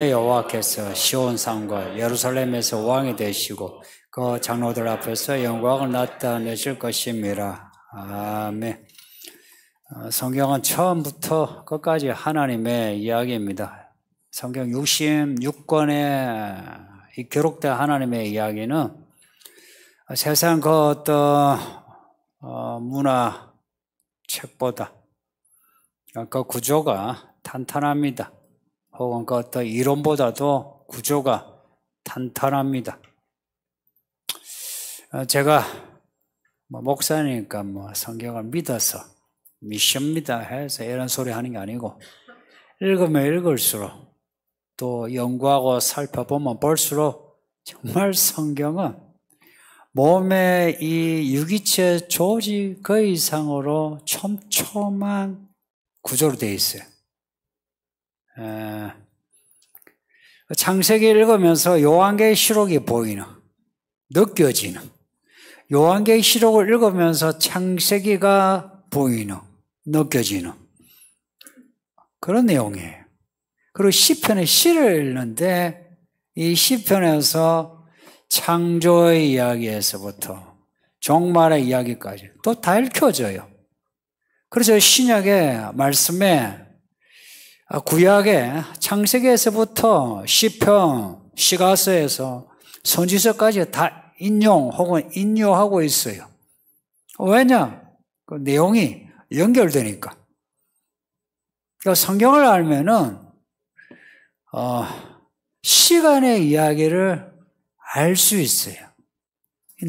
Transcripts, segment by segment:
여호와께서 시온 산과 예루살렘에서 왕이 되시고 그 장로들 앞에서 영광을 나타내실 것임이라. 아멘. 성경은 처음부터 끝까지 하나님의 이야기입니다. 성경 66권에 기록된 하나님의 이야기는 세상 그 어떤 문화 책보다 그 구조가 탄탄합니다. 혹은 그 어떤 이론보다도 구조가 탄탄합니다. 제가 목사니까 성경을 믿어서 미션입니다 해서 이런 소리 하는 게 아니고, 읽으면 읽을수록 또 연구하고 살펴보면 볼수록 정말 성경은 몸의 이 유기체 조직 그 이상으로 촘촘한 구조로 되어 있어요. 창세기 읽으면서 요한계시록이 보이는, 느껴지는, 요한계시록을 읽으면서 창세기가 보이는, 느껴지는 그런 내용이에요. 그리고 시편의 시를 읽는데 이 시편에서 창조의 이야기에서부터 종말의 이야기까지 또 다 읽혀져요. 그래서 신약의 말씀에 구약의 창세기에서부터 시편, 시가서에서 선지서까지 다 인용 혹은 인용하고 있어요. 왜냐? 그 내용이 연결되니까. 그러니까 성경을 알면은 시간의 이야기를 알 수 있어요.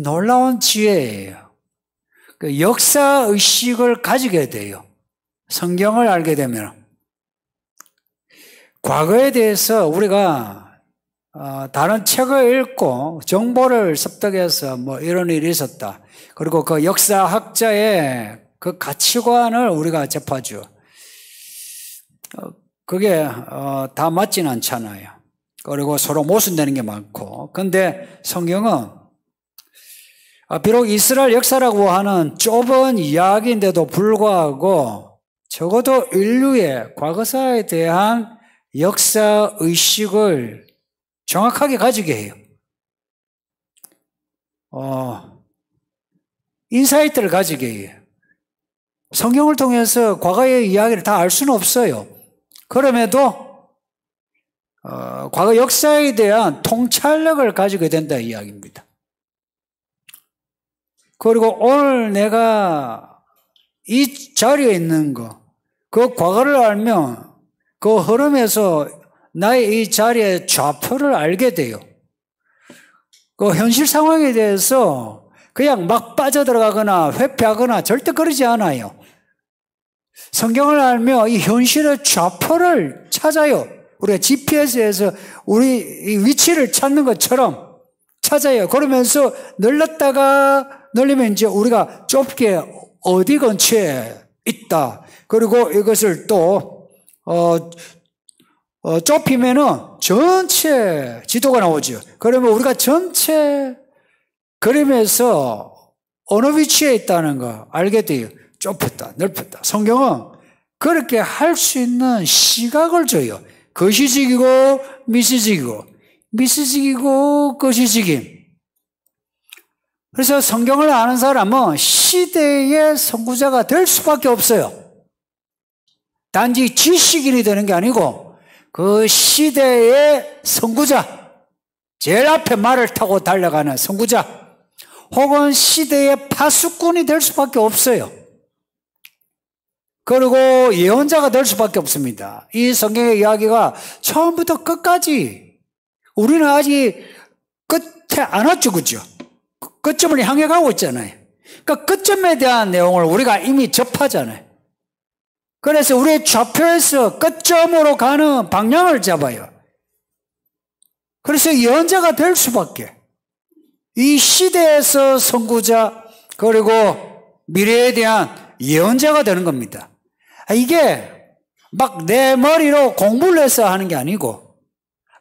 놀라운 지혜예요. 그 역사의식을 가지게 돼요. 성경을 알게 되면. 과거에 대해서 우리가 다른 책을 읽고 정보를 습득해서 이런 일이 있었다. 그리고 그 역사학자의 그 가치관을 우리가 접하죠. 그게 다 맞지는 않잖아요. 그리고 서로 모순되는 게 많고. 근데 성경은 비록 이스라엘 역사라고 하는 좁은 이야기인데도 불구하고 적어도 인류의 과거사에 대한 역사의식을 정확하게 가지게 해요. 인사이트를 가지게 해요. 성경을 통해서 과거의 이야기를 다 알 수는 없어요. 그럼에도 과거 역사에 대한 통찰력을 가지게 된다 이야기입니다. 그리고 오늘 내가 이 자리에 있는 거, 그 과거를 알면 그 흐름에서 나의 이 자리의 좌표를 알게 돼요. 그 현실 상황에 대해서 그냥 막 빠져들어가거나 회피하거나 절대 그러지 않아요. 성경을 알며 이 현실의 좌표를 찾아요. 우리가 GPS에서 우리 위치를 찾는 것처럼 찾아요. 그러면서 늘렸다가 늘리면 이제 우리가 좁게 어디 근처에 있다. 그리고 이것을 또 좁히면은 전체 지도가 나오죠. 그러면 우리가 전체 그림에서 어느 위치에 있다는 거 알게 돼요. 좁혔다, 넓혔다. 성경은 그렇게 할 수 있는 시각을 줘요. 거시적이고 미시적이고, 미시적이고 거시적임. 그래서 성경을 아는 사람은 시대의 선구자가 될 수밖에 없어요. 단지 지식인이 되는 게 아니고 그 시대의 선구자, 제일 앞에 말을 타고 달려가는 선구자, 혹은 시대의 파수꾼이 될 수밖에 없어요. 그리고 예언자가 될 수밖에 없습니다. 이 성경의 이야기가 처음부터 끝까지 우리는 아직 끝에 안 왔죠, 그죠? 끝점을 향해 가고 있잖아요. 그러니까 끝점에 대한 내용을 우리가 이미 접하잖아요. 그래서 우리의 좌표에서 끝점으로 가는 방향을 잡아요. 그래서 예언자가 될 수밖에. 이 시대에서 선구자, 그리고 미래에 대한 예언자가 되는 겁니다. 이게 막 내 머리로 공부를 해서 하는 게 아니고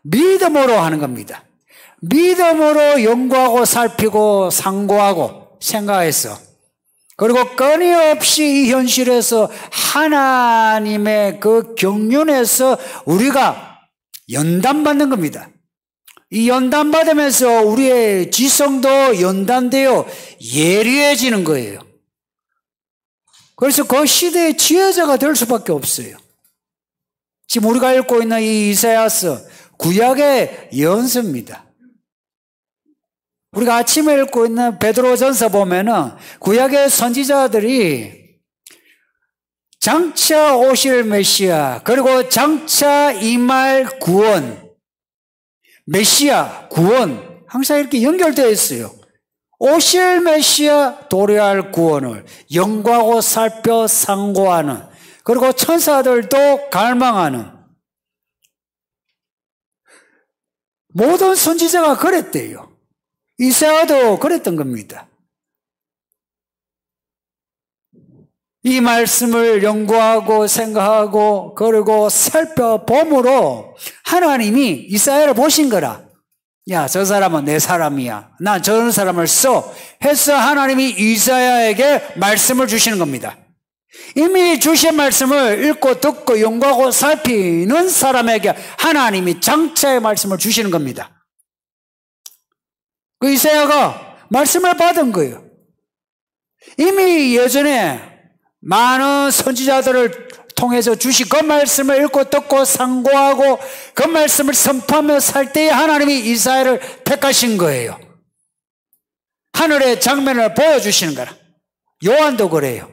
믿음으로 하는 겁니다. 믿음으로 연구하고 살피고 상고하고 생각해서, 그리고 끊임없이 이 현실에서 하나님의 그 경륜에서 우리가 연단받는 겁니다. 이 연단받으면서 우리의 지성도 연단되어 예리해지는 거예요. 그래서 그 시대의 지혜자가 될 수밖에 없어요. 지금 우리가 읽고 있는 이 이사야서 구약의 예언서입니다. 우리가 아침에 읽고 있는 베드로전서 보면은 구약의 선지자들이 장차 오실 메시아, 그리고 장차 임할 구원, 메시아, 구원, 항상 이렇게 연결되어 있어요. 오실 메시아, 도래할 구원을 연구하고 살펴 상고하는, 그리고 천사들도 갈망하는, 모든 선지자가 그랬대요. 이사야도 그랬던 겁니다. 이 말씀을 연구하고 생각하고 그리고 살펴봄으로 하나님이 이사야를 보신 거라. 야, 저 사람은 내 사람이야. 난 저런 사람을 써. 해서 하나님이 이사야에게 말씀을 주시는 겁니다. 이미 주신 말씀을 읽고 듣고 연구하고 살피는 사람에게 하나님이 장차의 말씀을 주시는 겁니다. 그 이사야가 말씀을 받은 거예요. 이미 예전에 많은 선지자들을 통해서 주신 그 말씀을 읽고 듣고 상고하고 그 말씀을 선포하며 살 때에 하나님이 이사야를 택하신 거예요. 하늘의 장면을 보여주시는 거라. 요한도 그래요.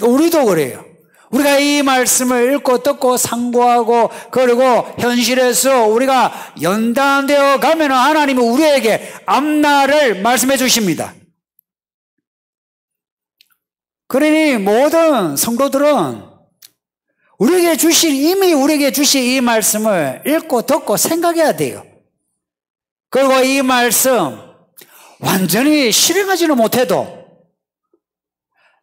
우리도 그래요. 우리가 이 말씀을 읽고 듣고 상고하고 그리고 현실에서 우리가 연단되어 가면 하나님이 우리에게 앞날을 말씀해 주십니다. 그러니 모든 성도들은 이미 우리에게 주신 이 말씀을 읽고 듣고 생각해야 돼요. 그리고 이 말씀 완전히 실행하지는 못해도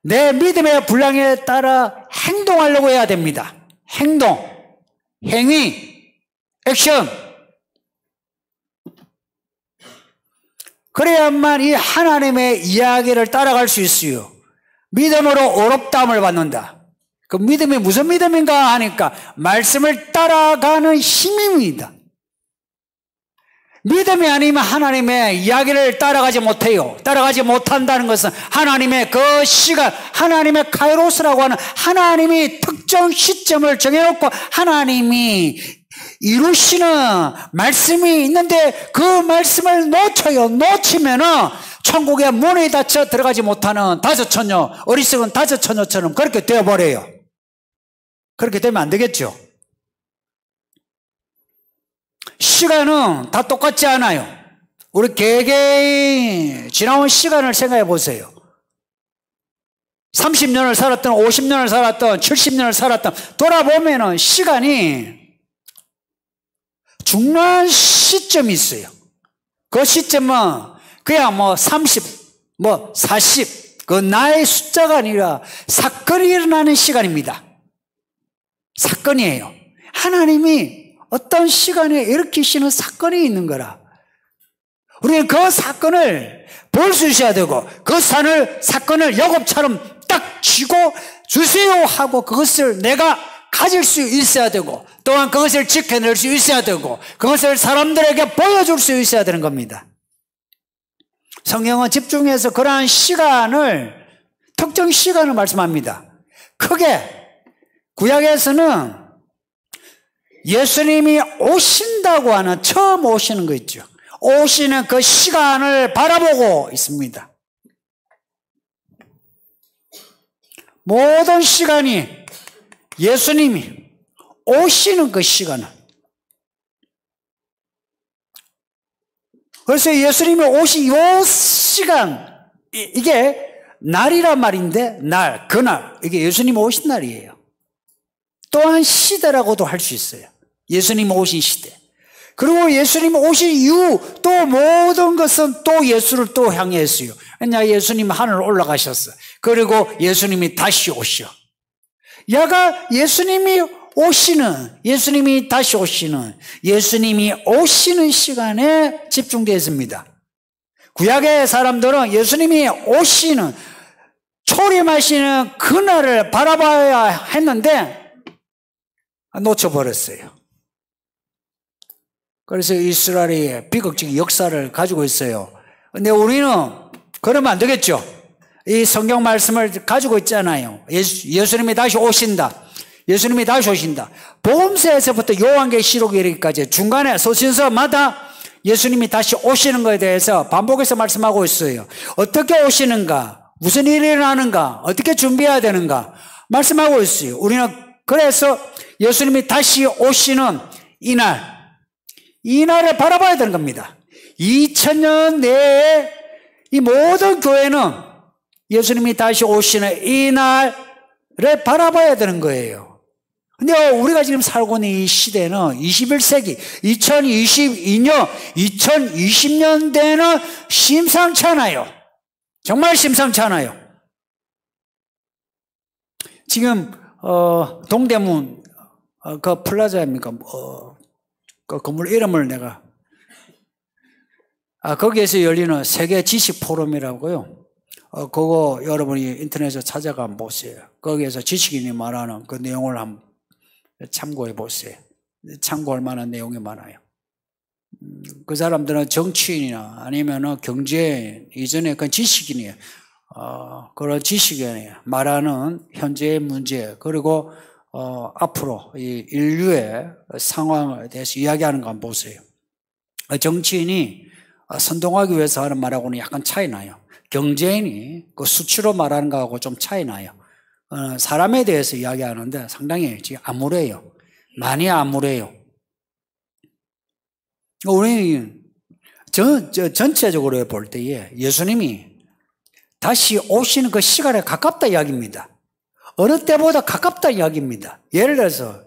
내 믿음의 분량에 따라 행동하려고 해야 됩니다. 행동, 행위, 액션. 그래야만 이 하나님의 이야기를 따라갈 수 있어요. 믿음으로 어렵다함을 받는다. 그 믿음이 무슨 믿음인가 하니까 말씀을 따라가는 힘입니다. 믿음이 아니면 하나님의 이야기를 따라가지 못해요. 따라가지 못한다는 것은 하나님의 그 시간, 하나님의 카이로스라고 하는 하나님이 특정 시점을 정해놓고 하나님이 이루시는 말씀이 있는데 그 말씀을 놓쳐요. 놓치면은 천국의 문이 닫혀 들어가지 못하는 다저처녀, 어리석은 다저처녀처럼 그렇게 되어버려요. 그렇게 되면 안 되겠죠. 시간은 다 똑같지 않아요. 우리 개개인 지나온 시간을 생각해 보세요. 30년을 살았던 50년을 살았던 70년을 살았던 돌아보면은 시간이 중요한 시점이 있어요. 그 시점은 그냥 30, 40, 그 나의 숫자가 아니라 사건이 일어나는 시간입니다. 사건이에요. 하나님이 어떤 시간에 일으키시는 사건이 있는 거라. 우리는 그 사건을 볼 수 있어야 되고 그 사건을 여곱처럼 딱 쥐고 주세요 하고 그것을 내가 가질 수 있어야 되고 또한 그것을 지켜낼 수 있어야 되고 그것을 사람들에게 보여줄 수 있어야 되는 겁니다. 성경은 집중해서 그러한 특정 시간을 말씀합니다. 크게 구약에서는 예수님이 오신다고 하는 처음 오시는 거 있죠. 오시는 그 시간을 바라보고 있습니다. 모든 시간이 예수님이 오시는 그 시간을. 그래서 예수님이 오신 이 시간, 이게 날이란 말인데 그날, 이게 예수님이 오신 날이에요. 또한 시대라고도 할 수 있어요. 예수님 오신 시대. 그리고 예수님 오신 이후 또 모든 것은 또 예수를 또 향해 했어요. 왜냐, 예수님 하늘 올라가셨어. 그리고 예수님이 다시 오셔. 야가 예수님이 다시 오시는 예수님이 오시는 시간에 집중되어 있습니다. 구약의 사람들은 예수님이 오시는 초림하시는 그날을 바라봐야 했는데 놓쳐버렸어요. 그래서 이스라엘의 비극적인 역사를 가지고 있어요. 근데 우리는 그러면 안 되겠죠. 이 성경 말씀을 가지고 있잖아요. 예수님이 다시 오신다. 예수님이 다시 오신다. 복음서에서부터 요한계시록 이르기까지 중간에 서신서마다 예수님이 다시 오시는 것에 대해서 반복해서 말씀하고 있어요. 어떻게 오시는가? 무슨 일이 일어나는가? 어떻게 준비해야 되는가? 말씀하고 있어요. 우리는 그래서 예수님이 다시 오시는 이 날을 바라봐야 되는 겁니다. 2000년 내에 이 모든 교회는 예수님이 다시 오시는 이 날을 바라봐야 되는 거예요. 근데 우리가 지금 살고 있는 이 시대는 21세기, 2022년, 2020년대는 심상치 않아요. 정말 심상치 않아요. 지금 동대문 그 플라자입니까? 그 건물 이름을 내가 거기에서 열리는 세계 지식 포럼이라고요. 그거 여러분이 인터넷에 찾아가 한번 보세요. 거기에서 지식인이 말하는 그 내용을 한번 참고해 보세요. 참고할 만한 내용이 많아요. 그 사람들은 정치인이나 아니면 경제 이전에 그 지식인이에요. 그런 지식인이 말하는 현재의 문제 그리고 앞으로 이 인류의 상황에 대해서 이야기하는 거 한번 보세요. 정치인이 선동하기 위해서 하는 말하고는 약간 차이 나요. 경제인이 그 수치로 말하는 거하고 좀 차이 나요. 사람에 대해서 이야기하는데 상당히 암울해요. 많이 암울해요. 우리 전체적으로 볼 때에 예수님이 다시 오시는 그 시간에 가깝다 이야기입니다. 어느 때보다 가깝다 이야기입니다. 예를 들어서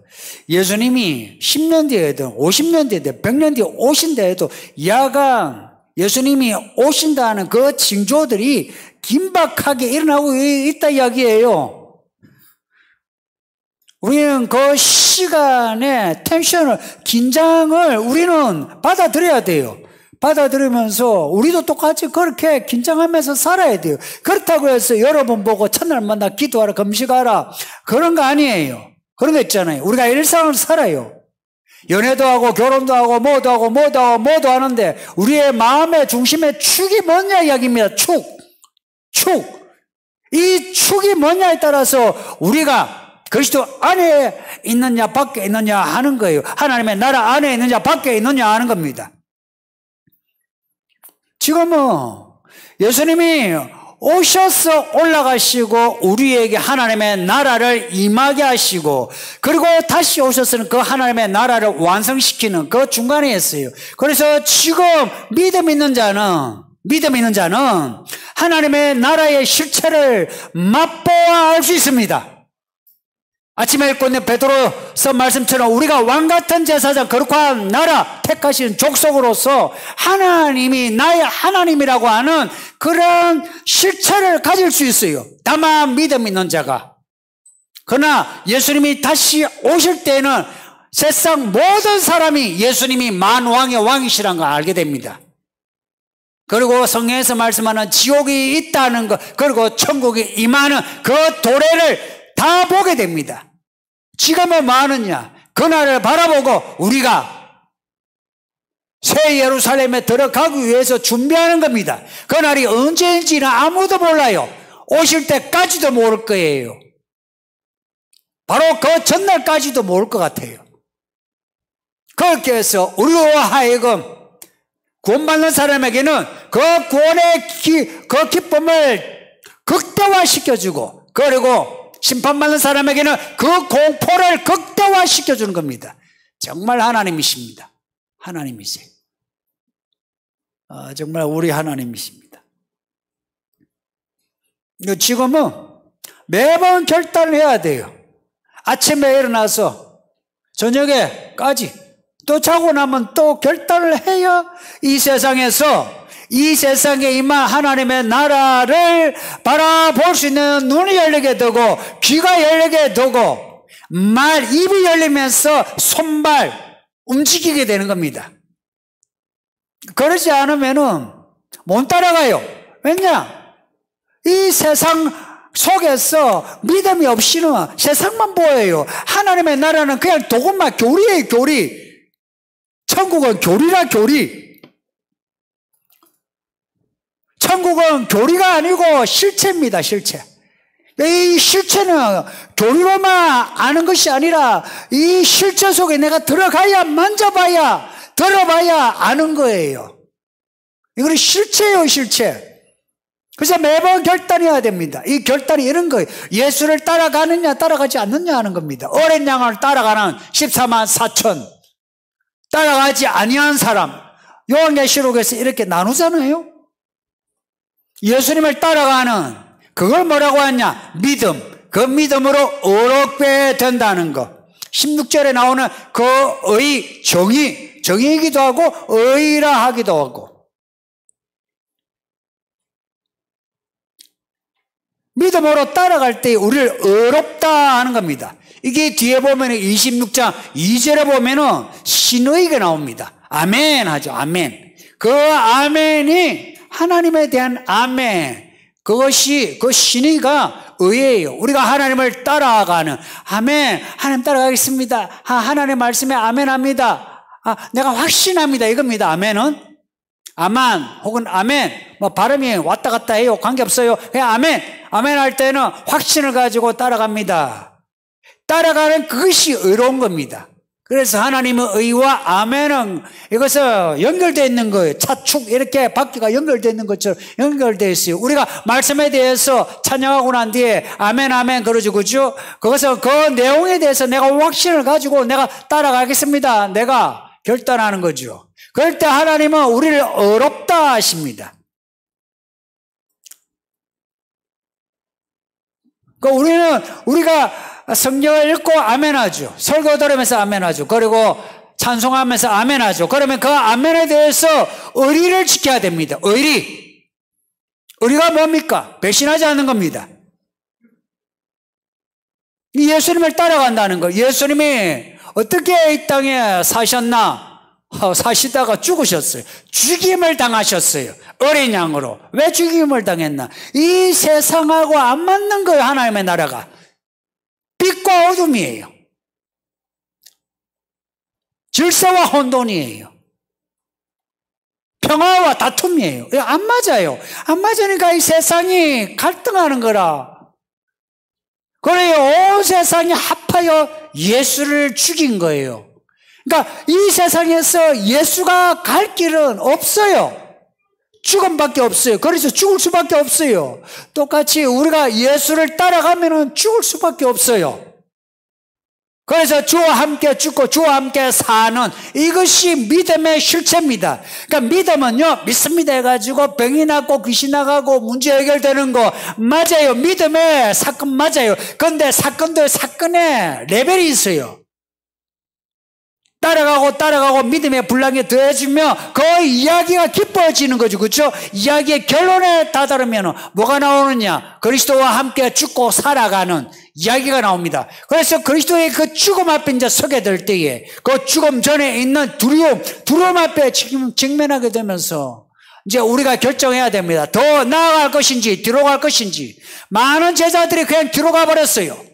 예수님이 10년 뒤에든 50년 뒤에든 100년 뒤에 오신다 해도 야간 예수님이 오신다는 그 징조들이 긴박하게 일어나고 있다 이야기예요. 우리는 그 시간에 텐션을, 긴장을 우리는 받아들여야 돼요. 받아들이면서 우리도 똑같이 그렇게 긴장하면서 살아야 돼요. 그렇다고 해서 여러분 보고 첫날마다 기도하라, 금식하라 그런 거 아니에요. 그런 거 있잖아요. 우리가 일상을 살아요. 연애도 하고 결혼도 하고 뭐도 하고 뭐도 하는데 우리의 마음의 중심의 축이 뭐냐 이야기입니다. 축. 이 축이 뭐냐에 따라서 우리가 그리스도 안에 있느냐 밖에 있느냐 하는 거예요. 하나님의 나라 안에 있느냐 밖에 있느냐 하는 겁니다. 지금은 예수님이 오셔서 올라가시고 우리에게 하나님의 나라를 임하게 하시고 그리고 다시 오셔서는 그 하나님의 나라를 완성시키는 그 중간에 있어요. 그래서 지금 믿음 있는 자는 하나님의 나라의 실체를 맛보아 알 수 있습니다. 아침에 읽고 있는 베드로서 말씀처럼 우리가 왕같은 제사장 거룩한 나라 택하신 족속으로서 하나님이 나의 하나님이라고 하는 그런 실체를 가질 수 있어요. 다만 믿음 있는 자가. 그러나 예수님이 다시 오실 때는 세상 모든 사람이 예수님이 만왕의 왕이시라는 걸 알게 됩니다. 그리고 성경에서 말씀하는 지옥이 있다는 것 그리고 천국이 임하는 그 도래를 다 보게 됩니다. 지금은 뭐 하느냐? 그날을 바라보고 우리가 새 예루살렘에 들어가기 위해서 준비하는 겁니다. 그날이 언제인지는 아무도 몰라요. 오실 때까지도 모를 거예요. 바로 그 전날까지도 모를 것 같아요. 그렇게 해서 우리와 하여금 구원받는 사람에게는 그 구원의 그 기쁨을 극대화시켜주고 그리고 심판받는 사람에게는 그 공포를 극대화시켜주는 겁니다. 정말 하나님이십니다. 하나님이세요. 정말 우리 하나님이십니다. 지금은 매번 결단을 해야 돼요. 아침에 일어나서 저녁에까지 또 자고 나면 또 결단을 해야 이 세상에 임한 하나님의 나라를 바라볼 수 있는 눈이 열리게 되고 귀가 열리게 되고 입이 열리면서 손발 움직이게 되는 겁니다. 그러지 않으면은 못 따라가요. 왜냐? 이 세상 속에서 믿음이 없이는 세상만 보여요. 하나님의 나라는 그냥 도구만 교리예요, 교리. 천국은 교리라, 교리. 천국은 교리가 아니고 실체입니다, 실체. 이 실체는 교리로만 아는 것이 아니라 이 실체 속에 내가 들어가야, 만져봐야, 들어봐야 아는 거예요. 이거는 실체예요, 실체. 그래서 매번 결단해야 됩니다. 이 결단이 이런 거예요. 예수를 따라가느냐 따라가지 않느냐 하는 겁니다. 어린 양을 따라가는 14만 4천, 따라가지 아니한 사람, 요한계시록에서 이렇게 나누잖아요. 예수님을 따라가는, 그걸 뭐라고 하냐? 믿음. 그 믿음으로 의롭게 된다는 것. 16절에 나오는 그 의, 정의이기도 하고 의라 하기도 하고. 믿음으로 따라갈 때 우리를 의롭다 하는 겁니다. 이게 뒤에 보면 26장 2절에 보면은 신의가 나옵니다. 아멘 하죠. 아멘. 그 아멘이 하나님에 대한 아멘. 그것이, 그 신의가 의예요. 우리가 하나님을 따라가는, 아멘, 하나님 따라가겠습니다. 하나님 말씀에 아멘 합니다. 내가 확신합니다. 이겁니다. 아멘은. 아만 혹은 아멘, 뭐 발음이 왔다 갔다 해요. 관계없어요. 그냥 아멘, 아멘 할 때는 확신을 가지고 따라갑니다. 따라가는 그것이 의로운 겁니다. 그래서 하나님의 의와 아멘은 이것은 연결되어 있는 거예요. 차축 이렇게 바퀴가 연결되어 있는 것처럼 연결되어 있어요. 우리가 말씀에 대해서 찬양하고 난 뒤에 아멘 아멘 그러죠, 그죠? 그것은 그 내용에 대해서 내가 확신을 가지고 내가 따라가겠습니다. 내가 결단하는 거죠. 그럴 때 하나님은 우리를 의롭다 하십니다. 우리가 성경을 읽고 아멘하죠. 설교 들으면서 아멘하죠. 그리고 찬송하면서 아멘하죠. 그러면 그 아멘에 대해서 의리를 지켜야 됩니다. 의리. 의리가 뭡니까? 배신하지 않는 겁니다. 예수님을 따라간다는 거. 예수님이 어떻게 이 땅에 사셨나? 사시다가 죽으셨어요. 죽임을 당하셨어요. 어린 양으로. 왜 죽임을 당했나? 이 세상하고 안 맞는 거예요. 하나님의 나라가. 빛과 어둠이에요. 질서와 혼돈이에요. 평화와 다툼이에요. 안 맞아요. 안 맞으니까 이 세상이 갈등하는 거라. 그래요. 온 세상이 합하여 예수를 죽인 거예요. 그러니까 이 세상에서 예수가 갈 길은 없어요. 죽음밖에 없어요. 그래서 죽을 수밖에 없어요. 똑같이 우리가 예수를 따라가면 죽을 수밖에 없어요. 그래서 주와 함께 죽고 주와 함께 사는 이것이 믿음의 실체입니다. 그러니까 믿음은요, 믿습니다 해가지고 병이 낫고 귀신 나가고 문제 해결되는 거 맞아요. 믿음의 사건 맞아요. 그런데 사건도 사건의 레벨이 있어요. 따라가고 믿음의 분량이 더해지면 그 이야기가 깊어지는 거죠. 그렇죠? 이야기의 결론에 다다르면 뭐가 나오느냐? 그리스도와 함께 죽고 살아가는 이야기가 나옵니다. 그래서 그리스도의 그 죽음 앞에 이제 서게 될 때에 그 죽음 전에 있는 두려움 앞에 직면하게 되면서 이제 우리가 결정해야 됩니다. 더 나아갈 것인지 뒤로 갈 것인지. 많은 제자들이 그냥 뒤로 가버렸어요.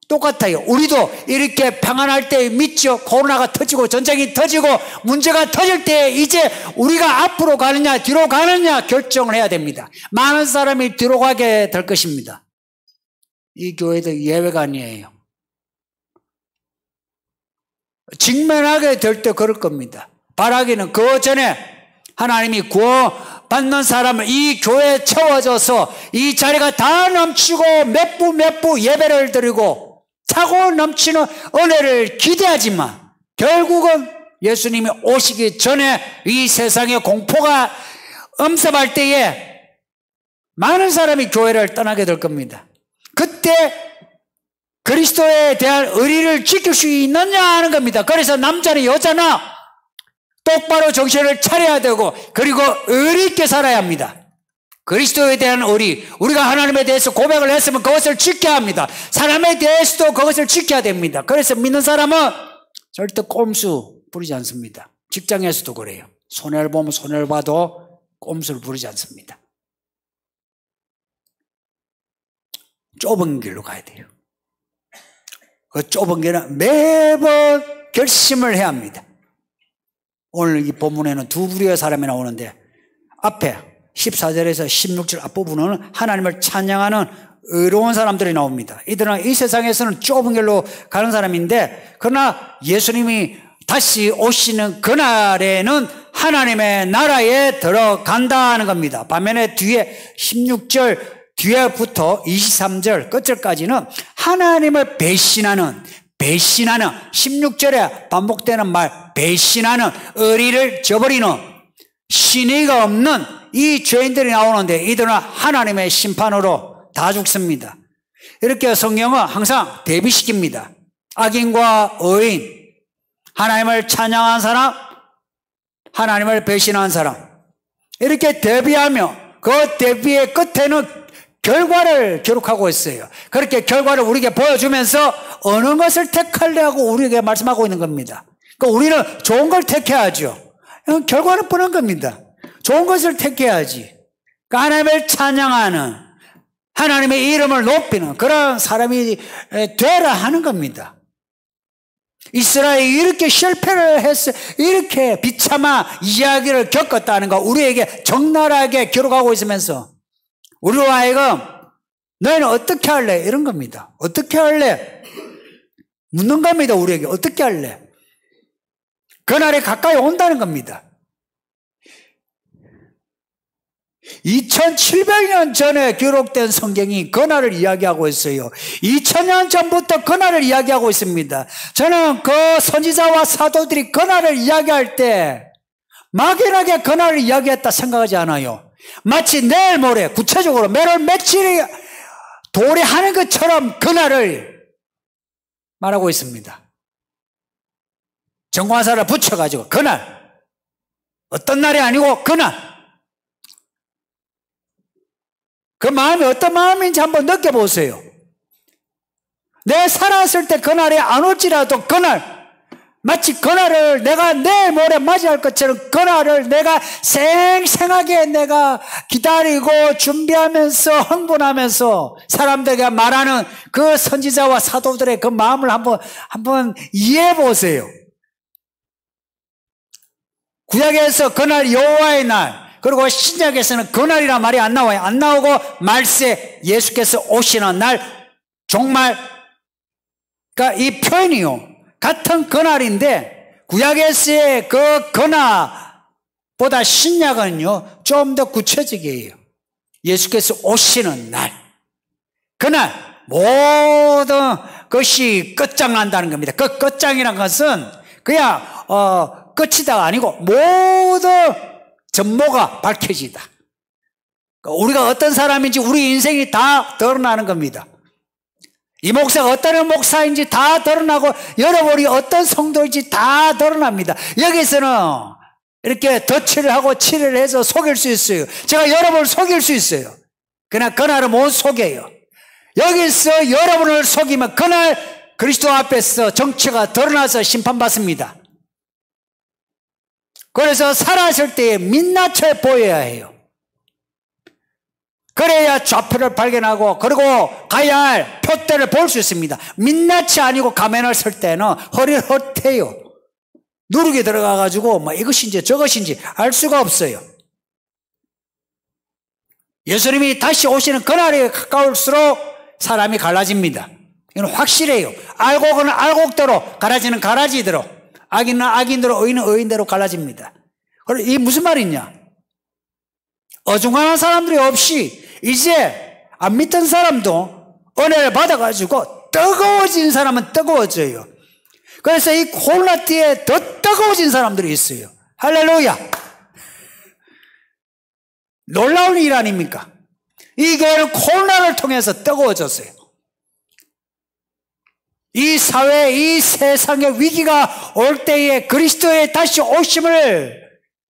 똑같아요. 우리도 이렇게 평안할 때 믿죠. 코로나가 터지고 전쟁이 터지고 문제가 터질 때 이제 우리가 앞으로 가느냐 뒤로 가느냐 결정을 해야 됩니다. 많은 사람이 뒤로 가게 될 것입니다. 이 교회도 예외가 아니에요. 직면하게 될 때 그럴 겁니다. 바라기는 그 전에 하나님이 구원받는 사람을 이 교회에 채워져서 이 자리가 다 넘치고 몇 부 예배를 드리고 차고 넘치는 은혜를 기대하지만 결국은 예수님이 오시기 전에 이 세상의 공포가 엄습할 때에 많은 사람이 교회를 떠나게 될 겁니다. 그때 그리스도에 대한 의리를 지킬 수 있느냐 하는 겁니다. 그래서 남자나 여자나 똑바로 정신을 차려야 되고 그리고 의리 있게 살아야 합니다. 그리스도에 대한 의리, 우리가 하나님에 대해서 고백을 했으면 그것을 지켜야 합니다. 사람에 대해서도 그것을 지켜야 됩니다. 그래서 믿는 사람은 절대 꼼수 부리지 않습니다. 직장에서도 그래요. 손해를 보면 손해를 봐도 꼼수를 부리지 않습니다. 좁은 길로 가야 돼요. 그 좁은 길은 매번 결심을 해야 합니다. 오늘 이 본문에는 두 부류의 사람이 나오는데 앞에 14절에서 16절 앞부분은 하나님을 찬양하는 의로운 사람들이 나옵니다. 이들은 이 세상에서는 좁은 길로 가는 사람인데 그러나 예수님이 다시 오시는 그날에는 하나님의 나라에 들어간다는 겁니다. 반면에 뒤에 16절 뒤에부터 23절 끝절까지는 하나님을 배신하는 16절에 반복되는 말 배신하는 의리를 저버리는 신의가 없는 이 죄인들이 나오는데 이들은 하나님의 심판으로 다 죽습니다. 이렇게 성경은 항상 대비시킵니다. 악인과 의인, 하나님을 찬양한 사람, 하나님을 배신한 사람 이렇게 대비하며 그 대비의 끝에는 결과를 기록하고 있어요. 그렇게 결과를 우리에게 보여주면서 어느 것을 택하려고 우리에게 말씀하고 있는 겁니다. 그러니까 우리는 좋은 걸 택해야죠. 결과는 뻔한 겁니다. 좋은 것을 택해야지. 그러니까 하나님을 찬양하는 하나님의 이름을 높이는 그런 사람이 되라 하는 겁니다. 이스라엘이 이렇게 실패를 했어, 이렇게 비참한 이야기를 겪었다는 거 우리에게 적나라하게 기록하고 있으면서 우리로 하여금 너희는 어떻게 할래? 이런 겁니다. 어떻게 할래? 묻는 겁니다. 우리에게 어떻게 할래? 그날이 가까이 온다는 겁니다. 2700년 전에 기록된 성경이 그날을 이야기하고 있어요. 2000년 전부터 그날을 이야기하고 있습니다. 저는 그 선지자와 사도들이 그날을 이야기할 때 막연하게 그날을 이야기했다 생각하지 않아요. 마치 내일 모레 구체적으로 매월 며칠이 도래하는 것처럼 그날을 말하고 있습니다. 정관사를 붙여가지고 그날, 어떤 날이 아니고 그날, 그 마음이 어떤 마음인지 한번 느껴보세요. 내 살았을 때 그날이 안 올지라도 그날, 마치 그날을 내가 내일 모레 맞이할 것처럼 그날을 내가 생생하게 내가 기다리고 준비하면서 흥분하면서 사람들에게 말하는 그 선지자와 사도들의 그 마음을 한번 이해해 보세요. 구약에서 그날 여호와의 날, 그리고 신약에서는 그날이란 말이 안 나와요. 안 나오고 말세 예수께서 오시는 날, 종말, 그러니까 이 표현이요. 같은 그날인데 구약에서의 그 그날보다 신약은요 좀 더 구체적이에요. 예수께서 오시는 날, 그날 모든 것이 끝장난다는 겁니다. 그 끝장이라는 것은 그냥 끝이다가 아니고 모든 전모가 밝혀지다. 우리가 어떤 사람인지 우리 인생이 다 드러나는 겁니다. 이 목사가 어떤 목사인지 다 드러나고 여러분이 어떤 성도인지 다 드러납니다. 여기서는 이렇게 덧칠을 하고 칠을 해서 속일 수 있어요. 제가 여러분을 속일 수 있어요. 그러나 그날은 못 속여요. 여기서 여러분을 속이면 그날 그리스도 앞에서 정체가 드러나서 심판받습니다. 그래서 살아있을 때에 민낯에 보여야 해요. 그래야 좌표를 발견하고 그리고 가야 할 표대를 볼 수 있습니다. 민낯이 아니고 가면을 쓸 때는 허리를 헛해요. 누르게 들어가가지고 뭐 이것인지 저것인지 알 수가 없어요. 예수님이 다시 오시는 그날이 가까울수록 사람이 갈라집니다. 이건 확실해요. 알곡은 알곡대로, 가라지는 가라지대로, 악인은 악인대로, 의인은 의인대로 갈라집니다. 그럼 이게 무슨 말이냐? 어중간한 사람들이 없이 이제 안 믿던 사람도 은혜를 받아가지고 뜨거워진 사람은 뜨거워져요. 그래서 이 코로나 때에 더 뜨거워진 사람들이 있어요. 할렐루야. 놀라운 일 아닙니까? 이 교회는 코로나를 통해서 뜨거워졌어요. 이 사회, 이 세상의 위기가 올 때에 그리스도의 다시 오심을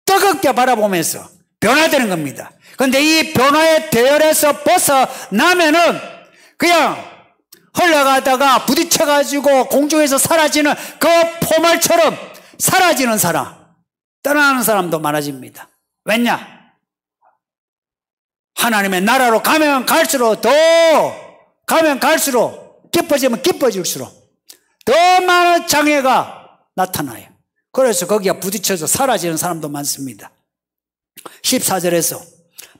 뜨겁게 바라보면서 변화되는 겁니다. 그런데 이 변화의 대열에서 벗어나면은 그냥 흘러가다가 부딪혀가지고 공중에서 사라지는 그 포말처럼 사라지는 사람, 떠나는 사람도 많아집니다. 왜냐? 하나님의 나라로 가면 갈수록 깊어지면 깊어질수록 더 많은 장애가 나타나요. 그래서 거기에 부딪혀서 사라지는 사람도 많습니다. 14절에서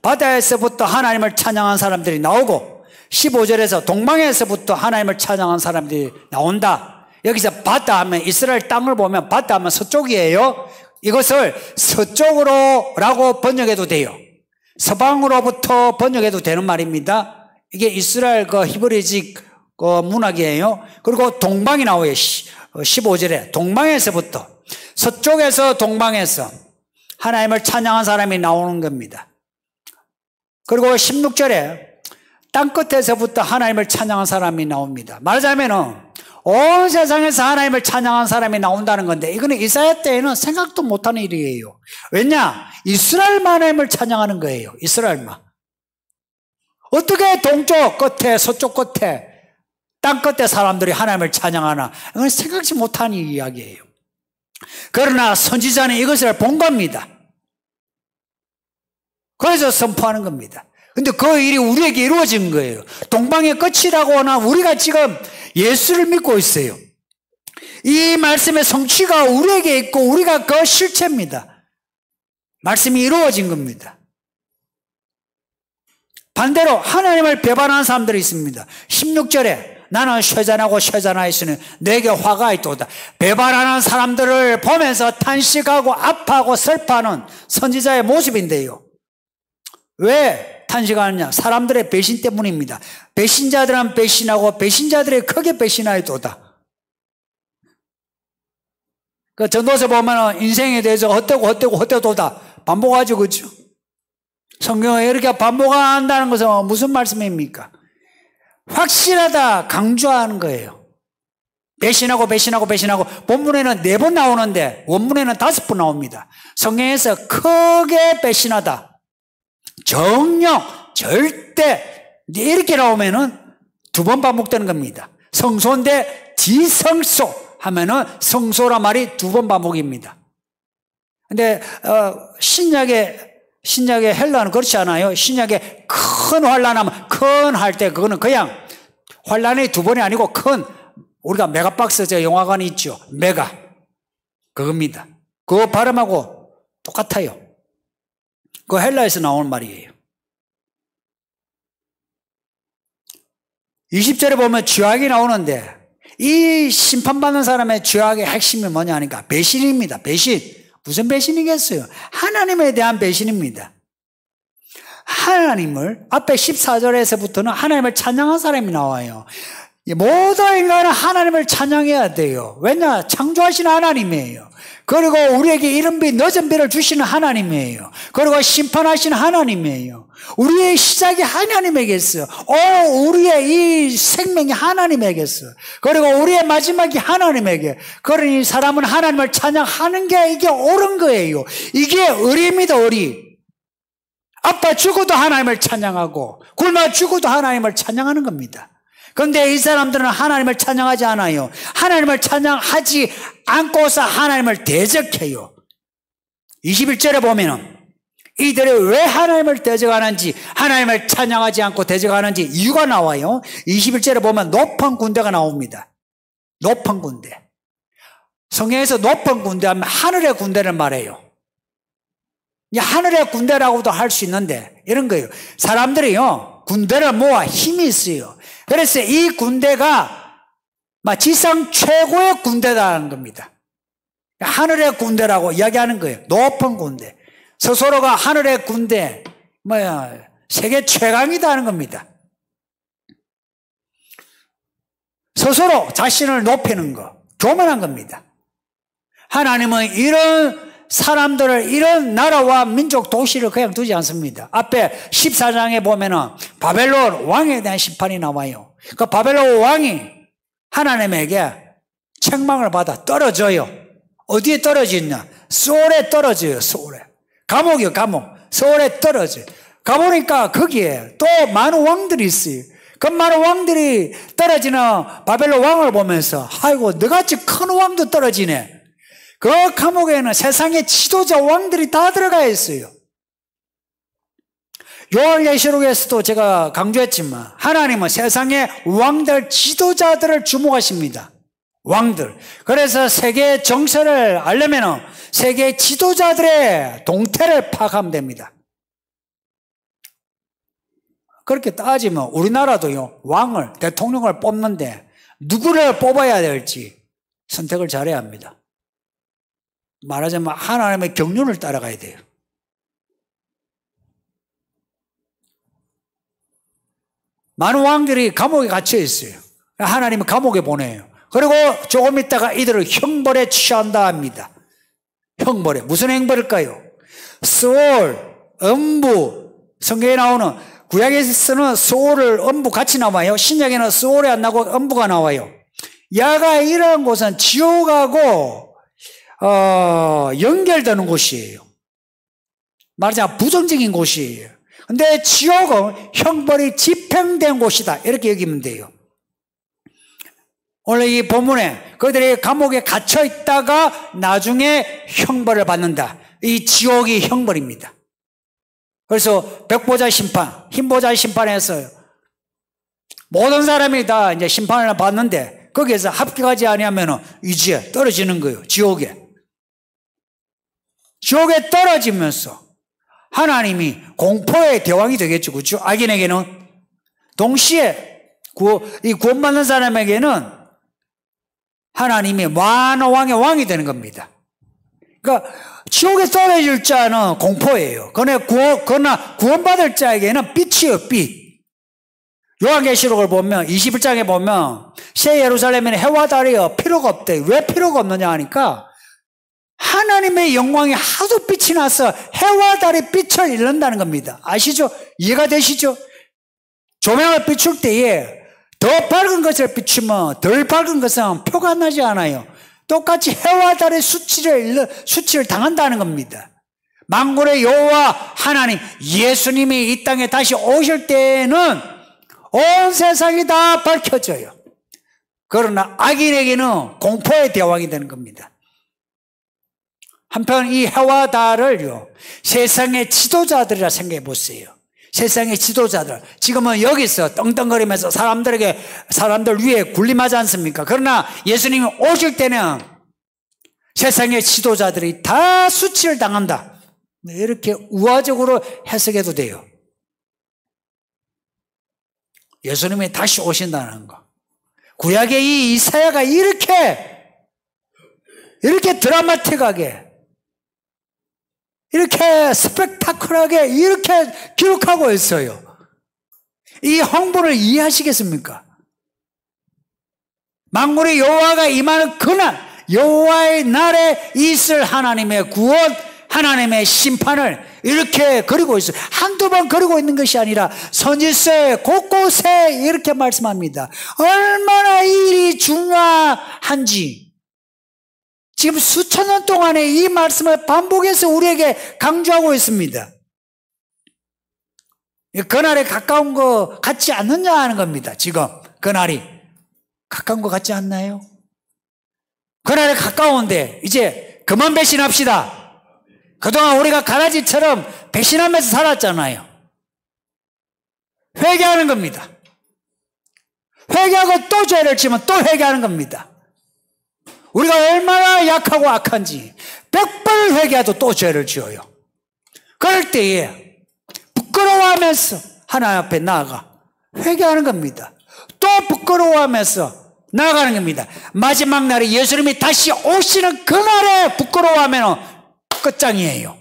바다에서부터 하나님을 찬양한 사람들이 나오고 15절에서 동방에서부터 하나님을 찬양한 사람들이 나온다. 여기서 바다 하면 이스라엘 땅을 보면 바다 하면 서쪽이에요. 이것을 서쪽으로 라고 번역해도 돼요. 서방으로부터 번역해도 되는 말입니다. 이게 이스라엘 그 히브리식 그 문학이에요. 그리고 동방이 나와요. 15절에 동방에서부터, 서쪽에서 동방에서 하나님을 찬양한 사람이 나오는 겁니다. 그리고 16절에 땅끝에서부터 하나님을 찬양한 사람이 나옵니다. 말하자면 온 세상에서 하나님을 찬양한 사람이 나온다는 건데, 이거는 이사야 때에는 생각도 못하는 일이에요. 왜냐? 이스라엘만 하나님을 찬양하는 거예요. 이스라엘만. 어떻게 동쪽 끝에, 서쪽 끝에, 땅 끝에 사람들이 하나님을 찬양하나? 이건 생각지 못하는 이야기예요. 그러나 선지자는 이것을 본 겁니다. 그래서 선포하는 겁니다. 근데 그 일이 우리에게 이루어진 거예요. 동방의 끝이라고 하나 우리가 지금 예수를 믿고 있어요. 이 말씀의 성취가 우리에게 있고 우리가 그 실체입니다. 말씀이 이루어진 겁니다. 반대로 하나님을 배반하는 사람들이 있습니다. 16절에 나는 쇠잔하고 내게 화가 있도다. 배반하는 사람들을 보면서 탄식하고 아파하고 슬퍼하는 선지자의 모습인데요. 왜 탄식하느냐? 사람들의 배신 때문입니다. 배신자들은 배신하고 배신자들이 크게 배신하였도다. 그 전도서 보면 인생에 대해서 헛되고다 반복하죠. 그렇죠? 성경에 이렇게 반복한다는 것은 무슨 말씀입니까? 확실하다 강조하는 거예요. 배신하고 본문에는 4번 나오는데 원문에는 5번 나옵니다. 성경에서 크게 배신하다, 정령, 절대 이렇게 나오면은 2번 반복되는 겁니다. 성소인데 지성소 하면은 성소란 말이 2번 반복입니다. 근데 신약의 헬라는 그렇지 않아요. 신약에 큰 환란하면 큰 할 때 그거는 그냥 환란이 2번이 아니고 큰, 우리가 메가박스 저 영화관이 있죠. 메가 그겁니다. 그거 발음하고 똑같아요. 그 헬라에서 나오는 말이에요. 20절에 보면 죄악이 나오는데 이 심판받는 사람의 죄악의 핵심이 뭐냐 하니까 배신입니다. 배신. 무슨 배신이겠어요? 하나님에 대한 배신입니다. 하나님을 앞에 14절에서부터는 하나님을 찬양한 사람이 나와요. 모든 인간은 하나님을 찬양해야 돼요. 왜냐? 창조하신 하나님이에요. 그리고 우리에게 이른 비 늦은 비를 주시는 하나님이에요. 그리고 심판하신 하나님이에요. 우리의 시작이 하나님에게 있어요. 우리의 이 생명이 하나님에게 있어요. 그리고 우리의 마지막이 하나님에게. 그러니 사람은 하나님을 찬양하는 게 이게 옳은 거예요. 이게 의리입니다. 의리. 아빠 죽어도 하나님을 찬양하고 굶어 죽어도 하나님을 찬양하는 겁니다. 그런데 이 사람들은 하나님을 찬양하지 않아요. 하나님을 찬양하지 않고서 하나님을 대적해요. 21절에 보면은 이들이 왜 하나님을 대적하는지, 하나님을 찬양하지 않고 대적하는지 이유가 나와요. 21절에 보면 높은 군대가 나옵니다. 높은 군대. 성경에서 높은 군대 하면 하늘의 군대를 말해요. 하늘의 군대라고도 할 수 있는데 이런 거예요. 사람들이요 군대를 모아 힘이 있어요. 그래서 이 군대가 지상 최고의 군대라는 겁니다. 하늘의 군대라고 이야기하는 거예요. 높은 군대. 스스로가 하늘의 군대, 세계 최강이다 하는 겁니다. 스스로 자신을 높이는 거, 교만한 겁니다. 하나님은 이런 사람들을, 이런 나라와 민족 도시를 그냥 두지 않습니다. 앞에 14장에 보면은 바벨론 왕에 대한 심판이 나와요. 그 바벨론 왕이 하나님에게 책망을 받아 떨어져요. 어디에 떨어지냐? 소울에 떨어져요. 소울에. 감옥이요, 감옥. 소울에 떨어져요. 가보니까 거기에 또 많은 왕들이 있어요. 그 많은 왕들이 떨어지는 바벨론 왕을 보면서 아이고 너같이 큰 왕도 떨어지네. 그 감옥에는 세상의 지도자 왕들이 다 들어가 있어요. 요한계시록에서도 제가 강조했지만 하나님은 세상의 왕들 지도자들을 주목하십니다. 왕들. 그래서 세계 정세를 알려면 세계 지도자들의 동태를 파악하면 됩니다. 그렇게 따지면 우리나라도요, 왕을, 대통령을 뽑는데 누구를 뽑아야 될지 선택을 잘해야 합니다. 말하자면 하나님의 경륜을 따라가야 돼요. 많은 왕들이 감옥에 갇혀 있어요. 하나님은 감옥에 보내요. 그리고 조금 있다가 이들을 형벌에 취한다 합니다. 형벌에. 무슨 형벌일까요? 소울, 음부, 성경에 나오는, 구약에서는 소울을 음부 같이 나와요. 신약에는 소울이 안 나오고 음부가 나와요. 야가 이러한 곳은 지옥하고 연결되는 곳이에요. 말하자면 부정적인 곳이에요. 근데 지옥은 형벌이 집행된 곳이다, 이렇게 여기면 돼요. 원래 이 본문에 그들이 감옥에 갇혀 있다가 나중에 형벌을 받는다. 이 지옥이 형벌입니다. 그래서 백보자 심판, 흰보자 심판에서 모든 사람이 다 이제 심판을 받는데 거기에서 합격하지 아니하면 유지에 떨어지는 거예요. 지옥에. 지옥에 떨어지면서 하나님이 공포의 대왕이 되겠죠. 그렇죠? 악인에게는. 동시에 이 구원받는 사람에게는 하나님이 만왕의 왕이 되는 겁니다. 그러니까 지옥에 떨어질 자는 공포예요. 그러나 구원받을 자에게는 빛이에요. 빛. 요한계시록을 보면 21장에 보면 새 예루살렘에는 해와 달이 필요가 없대. 왜 필요가 없느냐 하니까 하나님의 영광이 하도 빛이 나서 해와 달이 빛을 잃는다는 겁니다. 아시죠? 이해가 되시죠? 조명을 비출 때에 더 밝은 것을 비추면 덜 밝은 것은 표가 나지 않아요. 똑같이 해와 달의 수치를 당한다는 겁니다. 만군의 여호와 하나님 예수님이 이 땅에 다시 오실 때에는 온 세상이 다 밝혀져요. 그러나 악인에게는 공포의 대왕이 되는 겁니다. 한편 이 해와 달을요, 세상의 지도자들이라 생각해 보세요. 세상의 지도자들. 지금은 여기서 떵떵거리면서 사람들 위에 군림하지 않습니까? 그러나 예수님이 오실 때는 세상의 지도자들이 다 수치를 당한다. 이렇게 우화적으로 해석해도 돼요. 예수님이 다시 오신다는 거. 구약의 이 이사야가 이렇게 드라마틱하게, 이렇게 스펙타클하게 이렇게 기록하고 있어요. 이 홍보를 이해하시겠습니까? 만군의 여호와가 임하는 그날, 여호와의 날에 있을 하나님의 구원, 하나님의 심판을 이렇게 그리고 있어요. 한두 번 그리고 있는 것이 아니라 선지서에 곳곳에 이렇게 말씀합니다. 얼마나 이 일이 중요한지 지금 수천 년 동안에 이 말씀을 반복해서 우리에게 강조하고 있습니다. 그날에 가까운 거 같지 않느냐 하는 겁니다. 지금 그날이 가까운 거 같지 않나요? 그날에 가까운데 이제 그만 배신합시다. 그동안 우리가 가라지처럼 배신하면서 살았잖아요. 회개하는 겁니다. 회개하고 또 죄를 지면 또 회개하는 겁니다. 우리가 얼마나 약하고 악한지 100번을 회개해도 또 죄를 지어요. 그럴 때에 부끄러워하면서 하나님 앞에 나아가 회개하는 겁니다. 또 부끄러워하면서 나아가는 겁니다. 마지막 날에 예수님이 다시 오시는 그날에 부끄러워하면 끝장이에요.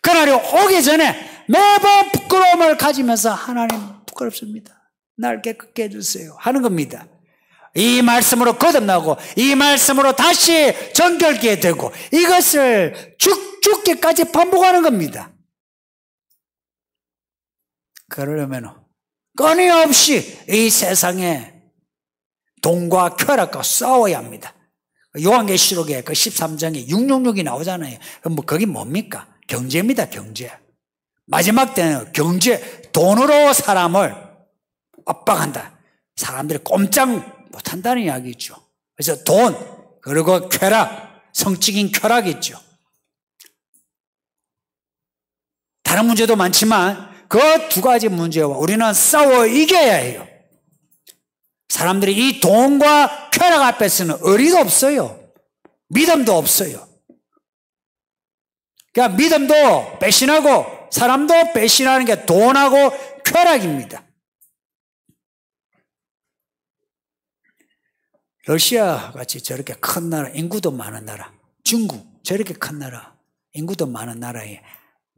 그날이 오기 전에 매번 부끄러움을 가지면서 하나님 부끄럽습니다. 날 깨끗게 해주세요 하는 겁니다. 이 말씀으로 거듭나고 이 말씀으로 다시 정결케 되고 이것을 죽기까지 반복하는 겁니다. 그러려면 끊임없이 이 세상에 돈과 쾌락과 싸워야 합니다. 요한계시록에 그 13장에 666이 나오잖아요. 그럼 그게 뭡니까? 경제입니다. 경제. 마지막 때는 경제, 돈으로 사람을 압박한다. 사람들이 꼼짝 못한다는 이야기죠. 그래서 돈, 그리고 쾌락, 성적인 쾌락이 있죠. 다른 문제도 많지만 그 두 가지 문제와 우리는 싸워 이겨야 해요. 사람들이 이 돈과 쾌락 앞에서는 의리도 없어요. 믿음도 없어요. 그러니까 믿음도 배신하고 사람도 배신하는 게 돈하고 쾌락입니다. 러시아 같이 저렇게 큰 나라, 인구도 많은 나라, 중국 저렇게 큰 나라, 인구도 많은 나라에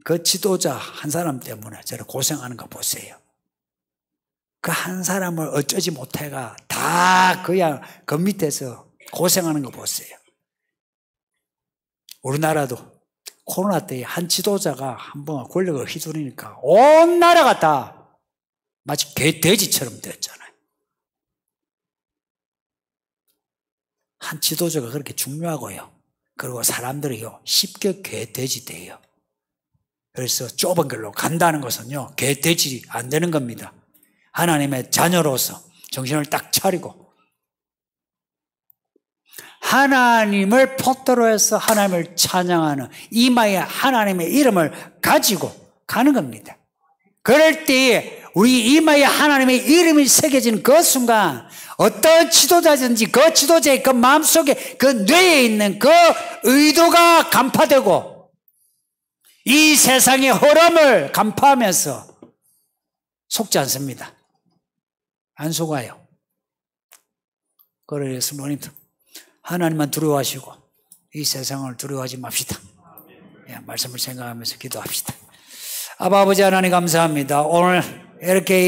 그 지도자 한 사람 때문에 저렇게 고생하는 거 보세요. 그 한 사람을 어쩌지 못해가 다 그냥 그 밑에서 고생하는 거 보세요. 우리나라도 코로나 때 한 지도자가 한번 권력을 휘두르니까 온 나라가 다 마치 개돼지처럼 되었잖아요. 한 지도자가 그렇게 중요하고요. 그리고 사람들이요 쉽게 개돼지 돼요. 그래서 좁은 길로 간다는 것은요 개돼지 안 되는 겁니다. 하나님의 자녀로서 정신을 딱 차리고 하나님을 포토로 해서 하나님을 찬양하는 이마에 하나님의 이름을 가지고 가는 겁니다. 그럴 때 우리 이마에 하나님의 이름이 새겨진 그 순간 어떤 지도자든지 그 지도자의 그 마음속에 그 뇌에 있는 그 의도가 간파되고 이 세상의 흐름을 간파하면서 속지 않습니다. 안 속아요. 그래서 모님들 하나님만 두려워하시고 이 세상을 두려워하지 맙시다. 말씀을 생각하면서 기도합시다. 아버지 하나님 감사합니다. 오늘 이렇게